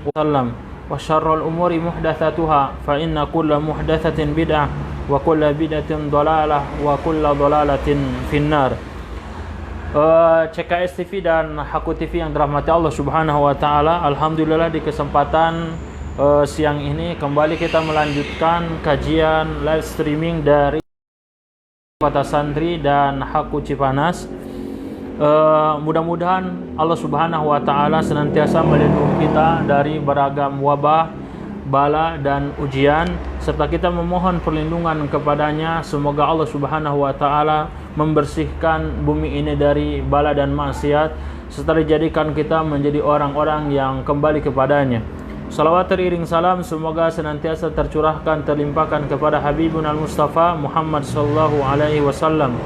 wasallam wa syarrul umuri muhdatsatuha fa inna kulla muhdatsatin bid'ah wa kulla bid'atin dhalalah wa kulla dhalalatin finnar. CKS TV dan Haku TV yang dirahmati Allah Subhanahu wa taala, alhamdulillah di kesempatan siang ini kembali kita melanjutkan kajian live streaming dari Kota Santri dan Haku Cipanas. Mudah-mudahan Allah Subhanahu wa taala senantiasa melindungi kita dari beragam wabah, bala dan ujian, serta kita memohon perlindungan kepadanya. Semoga Allah Subhanahu wa taala membersihkan bumi ini dari bala dan maksiat, serta dijadikan kita menjadi orang-orang yang kembali kepadanya. Salawat teriring salam semoga senantiasa tercurahkan, terlimpahkan kepada Habibun al-Mustafa Muhammad sallallahu alaihi wasallam,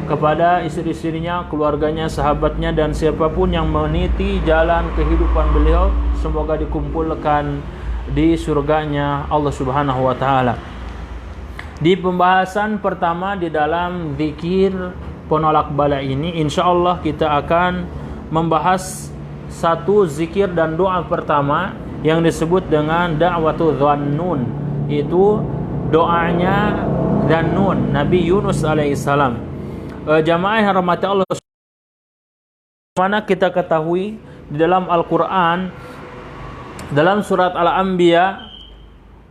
kepada istri-istrinya, keluarganya, sahabatnya, dan siapapun yang meniti jalan kehidupan beliau, semoga dikumpulkan di surganya Allah Subhanahu wa taala. Di pembahasan pertama di dalam zikir penolak bala ini, insyaallah kita akan membahas satu zikir dan doa pertama yang disebut dengan da'watu Dhannun. Itu doanya Dhannun, Nabi Yunus alaihissalam. Jamaah yang rahmati Allah, mana kita ketahui di dalam Al-Quran, dalam surat Al-Anbiya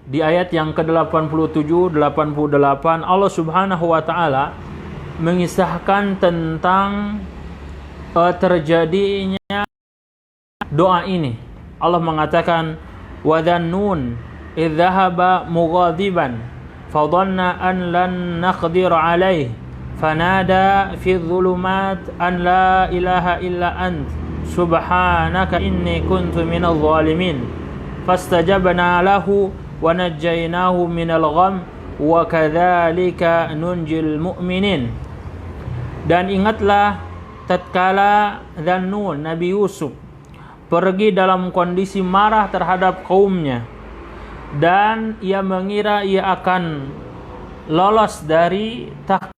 di ayat yang ke-87, 88, Allah Subhanahu wa taala mengisahkan tentang terjadinya doa ini. Allah mengatakan, wa dhannun idh dhahaba mughadiban fadhanna an lan naqdir alaihi fanada fi dhulumat an la ilaha illa ant subhanaka inni kuntu minadh dhalimin fastajabna lahu wa najjaynahu minal gham wa kadzalika nunjil mu'minin. Dan ingatlah tatkala Dhannun, Nabi Yusuf, pergi dalam kondisi marah terhadap kaumnya, dan ia mengira ia akan lolos dari takdir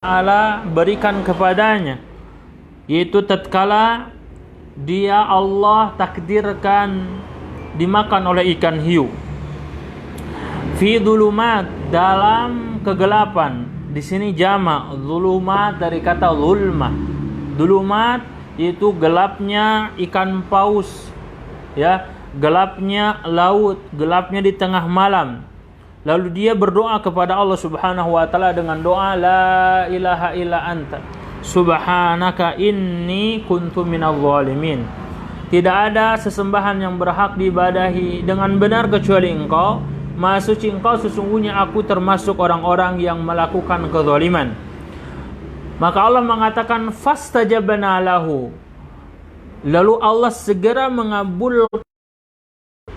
Allah berikan kepadanya, yaitu tatkala dia Allah takdirkan dimakan oleh ikan hiu. Fi dhulumat, dalam kegelapan. Di sini jamak dhulumat dari kata zulmah. Dhulumat itu gelapnya ikan paus, ya, gelapnya laut, gelapnya di tengah malam. Lalu dia berdoa kepada Allah Subhanahu wa taala dengan doa la ilaha illa anta subhanaka inni kuntu minadh dhalimin. Tidak ada sesembahan yang berhak diibadahi dengan benar kecuali Engkau. Maha suci Engkau, sesungguhnya aku termasuk orang-orang yang melakukan kezaliman. Maka Allah mengatakan fastajabna lahu. Lalu Allah segera mengabulkan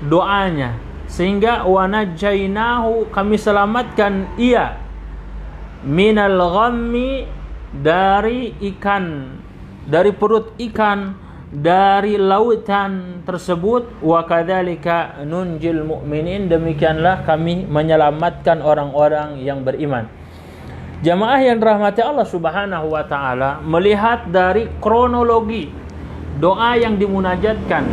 doanya, sehingga wa najjaynahu, kami selamatkan ia, minal ghammi, dari ikan, dari perut ikan, dari lautan tersebut. Wa kadzalika nunjil mu'minin, demikianlah kami menyelamatkan orang-orang yang beriman. Jamaah yang dirahmati Allah Subhanahu wa taala, melihat dari kronologi doa yang dimunajatkan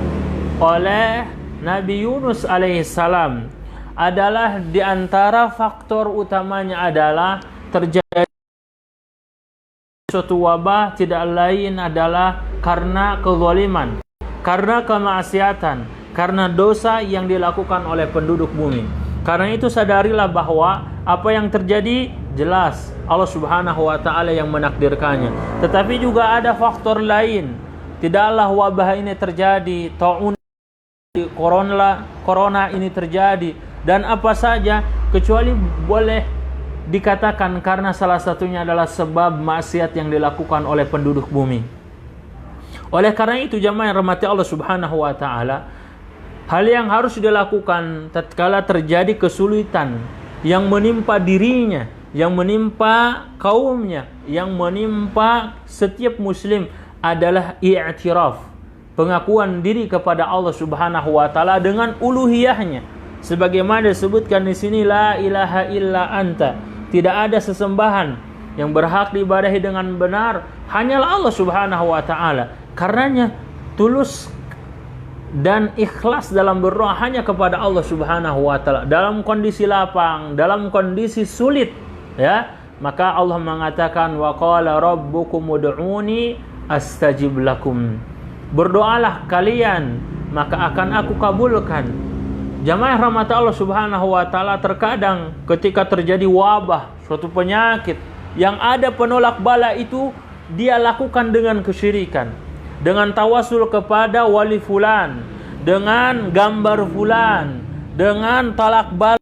oleh Nabi Yunus alaihissalam, adalah di antara faktor utamanya adalah terjadi suatu wabah tidak lain adalah karena kezaliman, karena kemaksiatan, karena dosa yang dilakukan oleh penduduk bumi. Karena itu sadarilah bahwa apa yang terjadi jelas Allah Subhanahu wa taala yang menakdirkannya. Tetapi juga ada faktor lain. Tidaklah wabah ini terjadi, taun corona ini terjadi, dan apa saja, kecuali boleh dikatakan karena salah satunya adalah sebab maksiat yang dilakukan oleh penduduk bumi. Oleh karena itu jamaah yang rahmati Allah Subhanahu wa taala, hal yang harus dilakukan tatkala terjadi kesulitan yang menimpa dirinya, yang menimpa kaumnya, yang menimpa setiap muslim, adalah i'tiraf, pengakuan diri kepada Allah Subhanahu wa taala dengan uluhiyahnya. Sebagaimana disebutkan di sini, la ilaha illa anta, tidak ada sesembahan yang berhak diibadahi dengan benar hanyalah Allah Subhanahu wa taala. Karenanya tulus dan ikhlas dalam berdoa hanya kepada Allah Subhanahu wa taala dalam kondisi lapang, dalam kondisi sulit, ya, maka Allah mengatakan wa qala rabbukum ud'uni astajib lakum. Berdoalah kalian, maka akan aku kabulkan. Jamaah rahmat Allah Subhanahu wa taala, terkadang ketika terjadi wabah, suatu penyakit yang ada penolak bala itu dia lakukan dengan kesyirikan, dengan tawasul kepada wali fulan, dengan gambar fulan, dengan talak bala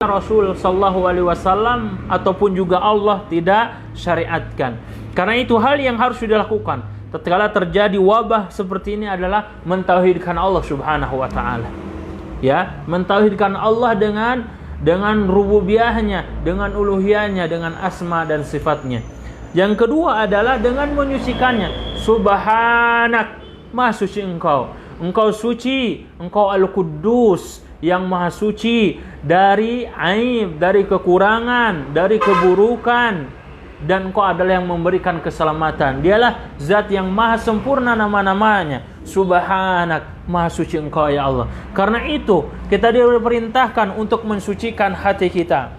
Rasul sallallahu alaihi wasallam ataupun juga Allah tidak syariatkan. Karena itu hal yang harus dilakukan tatkala terjadi wabah seperti ini adalah mentauhidkan Allah Subhanahu wa taala. Ya, mentauhidkan Allah dengan rububiyahnya, dengan uluhiyahnya, dengan asma dan sifatnya. Yang kedua adalah dengan menyucikannya. Subhanak, maha suci engkau. Engkau suci, engkau Al-Quddus, yang maha suci dari aib, dari kekurangan, dari keburukan. Dan engkau adalah yang memberikan keselamatan. Dialah zat yang maha sempurna nama-namanya. Subhanak, maha suci engkau ya Allah. Karena itu kita diperintahkan untuk mensucikan hati kita,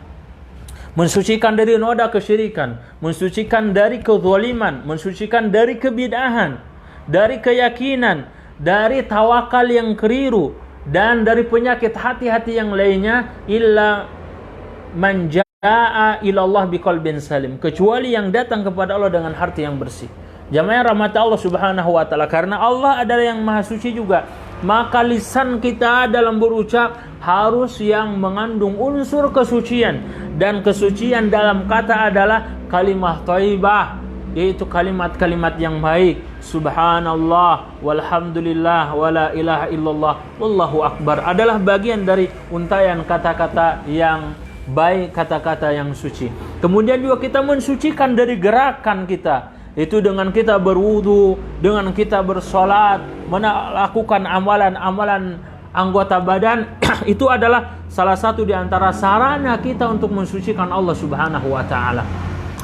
mensucikan dari noda kesyirikan, mensucikan dari kezaliman, mensucikan dari kebid'ahan, dari keyakinan, dari tawakal yang keliru, dan dari penyakit hati-hati yang lainnya. Illa man jaa ilallah biqalbin salim, kecuali yang datang kepada Allah dengan hati yang bersih. Jamaah rahmat Allah Subhanahu wa taala, karena Allah adalah yang maha suci juga, maka lisan kita dalam berucap harus yang mengandung unsur kesucian. Dan kesucian dalam kata adalah kalimah thayyibah, yaitu kalimat-kalimat yang baik. Subhanallah, walhamdulillah, wala ilaha illallah, wallahu akbar adalah bagian dari untaian kata-kata yang baik, kata-kata yang suci. Kemudian juga kita mensucikan dari gerakan kita, itu dengan kita berwudu, dengan kita bersolat, melakukan amalan-amalan anggota badan. Itu adalah salah satu di antara sarana kita untuk mensucikan Allah Subhanahu wa taala.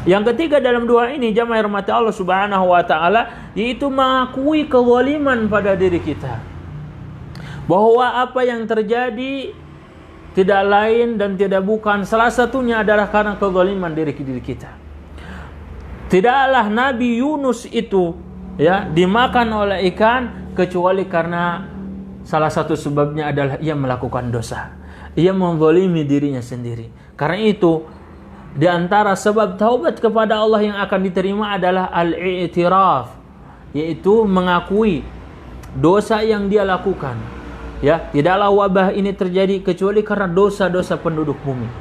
Yang ketiga dalam doa ini, jamaah rahmati Allah Subhanahu wa taala, yaitu mengakui kezaliman pada diri kita. Bahwa apa yang terjadi tidak lain dan tidak bukan, salah satunya adalah karena kezaliman diri kita. Tidaklah Nabi Yunus itu, ya, dimakan oleh ikan kecuali karena salah satu sebabnya adalah ia melakukan dosa. Ia menzalimi dirinya sendiri. Karena itu di antara sebab taubat kepada Allah yang akan diterima adalah al-i'tiraf, yaitu mengakui dosa yang dia lakukan. Ya, tidaklah wabah ini terjadi kecuali karena dosa-dosa penduduk bumi.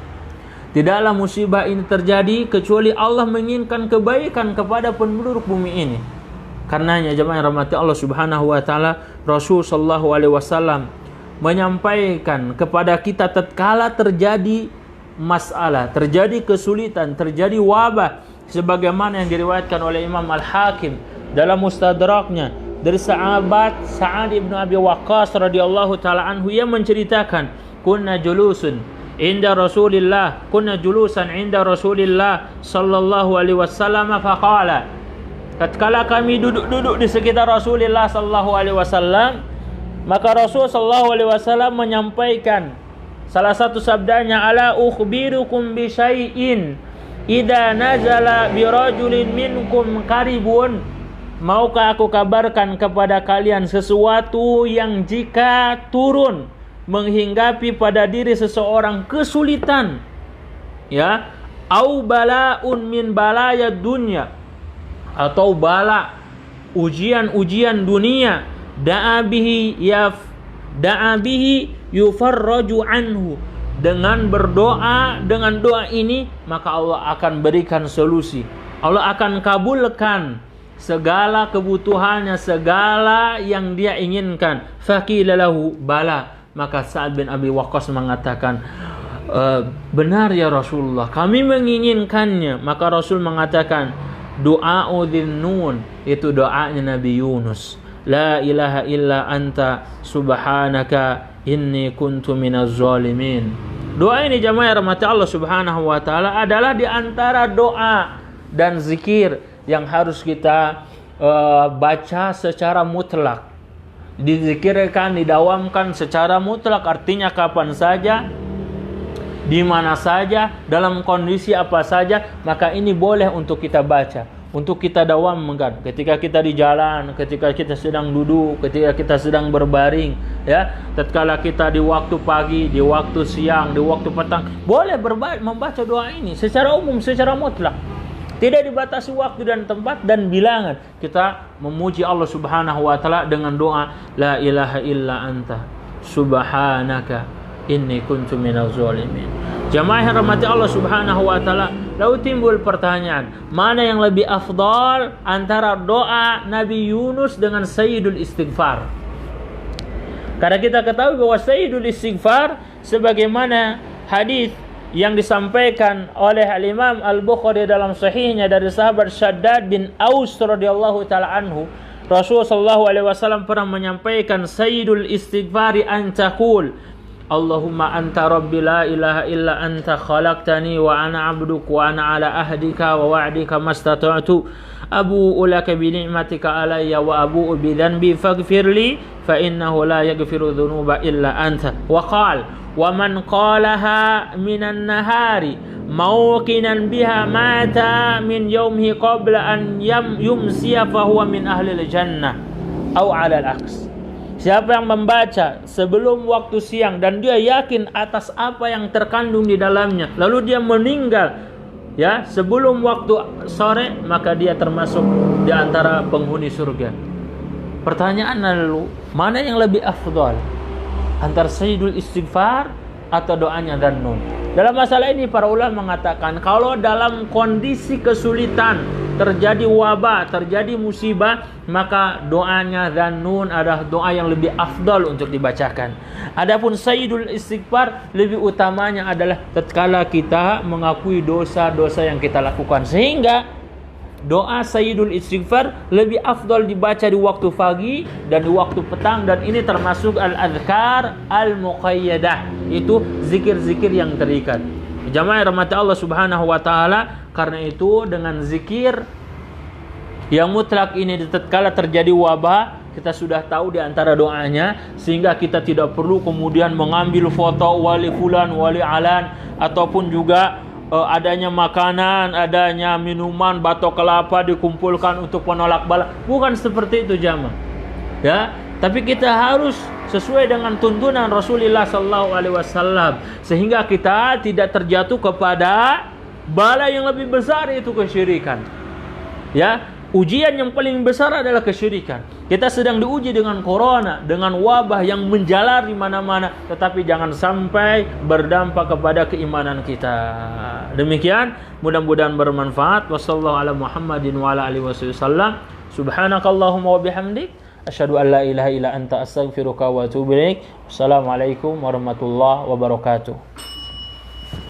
Tidaklah musibah ini terjadi kecuali Allah menginginkan kebaikan kepada penduduk bumi ini. Karenanya jemaah rahmati Allah Subhanahu wa taala, Rasul sallallahu alaihi wasallam menyampaikan kepada kita tatkala terjadi masalah, terjadi kesulitan, terjadi wabah, sebagaimana yang diriwayatkan oleh Imam Al-Hakim dalam Mustadraknya dari sahabat Sa'ad ibn Abi Waqqas radhiyallahu taala anhu, ia menceritakan, kunna julusan inda Rasulillah sallallahu alaihi wasallam faqala, tatkala kami duduk-duduk di sekitar Rasulullah sallallahu alaihi wasallam, maka Rasul sallallahu alaihi wasallam menyampaikan salah satu sabdanya, ala ukhbirukum bi syai'in idza nazala bi rajulin minkum karibun, maukah aku kabarkan kepada kalian sesuatu yang jika turun menghinggapi pada diri seseorang kesulitan, ya, au bala'un min balaya dunya, atau bala, ujian-ujian dunia, da'a bihi yufarraju anhu, dengan berdoa, dengan doa ini maka Allah akan berikan solusi, Allah akan kabulkan segala kebutuhannya, segala yang dia inginkan. Faqila lahu bala, maka Sa'ad bin Abi Waqqas mengatakan, benar ya Rasulullah, kami menginginkannya. Maka Rasul mengatakan, du'a'u dhinnun, itu doanya Nabi Yunus, la ilaha illa anta subhanaka inni kuntu minaz zalimin. Doa ini jamaah rahmati Allah Subhanahu wa taala adalah di antara doa dan zikir yang harus kita baca secara mutlak. dizikirkan, didawamkan secara mutlak, artinya kapan saja, di mana saja, dalam kondisi apa saja, maka ini boleh untuk kita baca, untuk kita dawamkan. Ketika kita di jalan, ketika kita sedang duduk, ketika kita sedang berbaring, ya, tatkala kita di waktu pagi, di waktu siang, di waktu petang, boleh membaca doa ini secara umum, secara mutlak. Tidak dibatasi waktu dan tempat dan bilangan. Kita memuji Allah Subhanahu wa taala dengan doa la ilaha illa anta subhanaka inni kuntu minaz zalimin. Jamaah yang rahmati Allah Subhanahu wa taala, lalu timbul pertanyaan, mana yang lebih afdal antara doa Nabi Yunus dengan Sayyidul Istighfar? Karena kita ketahui bahwa Sayyidul Istighfar sebagaimana hadis yang disampaikan oleh Al-Imam Al-Bukhari dalam sahihnya dari sahabat Shaddad bin Aus radhiyallahu taala anhu, Rasulullah sallallahu alaihi wasallam pernah menyampaikan Sayyidul Istighfari an taqul Allahumma anta rabbi la ilaha illa anta khalaqtani wa ana 'abduk wa ana 'ala ahdika wa wa'dika mastata'tu abu'u laka bi ni'matika alayya wa abu'u bi dhanbi faghfirli fa innahu la yaghfiru dhunuba illa anta. Wa qala wa man qalaha minan nahari mawqinan biha mata min yawmihi qabla an yumsiya fa huwa min ahli al-jannah aw 'ala al-aqs. Siapa yang membaca sebelum waktu siang dan dia yakin atas apa yang terkandung di dalamnya, lalu dia meninggal ya sebelum waktu sore, maka dia termasuk di antara penghuni surga. Pertanyaan lalu, mana yang lebih afdal antara Sayyidul Istighfar atau doanya Dhannun? Dalam masalah ini para ulama mengatakan kalau dalam kondisi kesulitan, terjadi wabah, terjadi musibah, maka doanya Dhannun adalah doa yang lebih afdal untuk dibacakan. Adapun Sayyidul Istighfar lebih utamanya adalah tatkala kita mengakui dosa-dosa yang kita lakukan, sehingga doa Sayyidul Istighfar lebih afdal dibaca di waktu pagi dan di waktu petang, dan ini termasuk al-adhkar al-muqayyadah, itu zikir-zikir yang terikat. Jamaah rahmat Allah Subhanahu wa taala, karena itu dengan zikir yang mutlak ini tatkala terjadi wabah, kita sudah tahu di antara doanya, sehingga kita tidak perlu kemudian mengambil foto wali fulan, wali alan, ataupun juga adanya makanan, adanya minuman, batok kelapa dikumpulkan untuk penolak bala. Bukan seperti itu jamaah. Ya, tapi kita harus sesuai dengan tuntunan Rasulullah sallallahu alaihi wasallam, sehingga kita tidak terjatuh kepada bala yang lebih besar, yaitu kesyirikan. Ya, ujian yang paling besar adalah kesyirikan. Kita sedang diuji dengan corona, dengan wabah yang menjalar di mana-mana, tetapi jangan sampai berdampak kepada keimanan kita. Demikian, mudah-mudahan bermanfaat. Wassallallahu ala Muhammadin wa ala alihi wasallam. Subhanakallahumma wa bihamdik, asyhadu an la ilaha illa anta astaghfiruka wa atubu ilaik. Wassalamualaikum warahmatullahi wabarakatuh.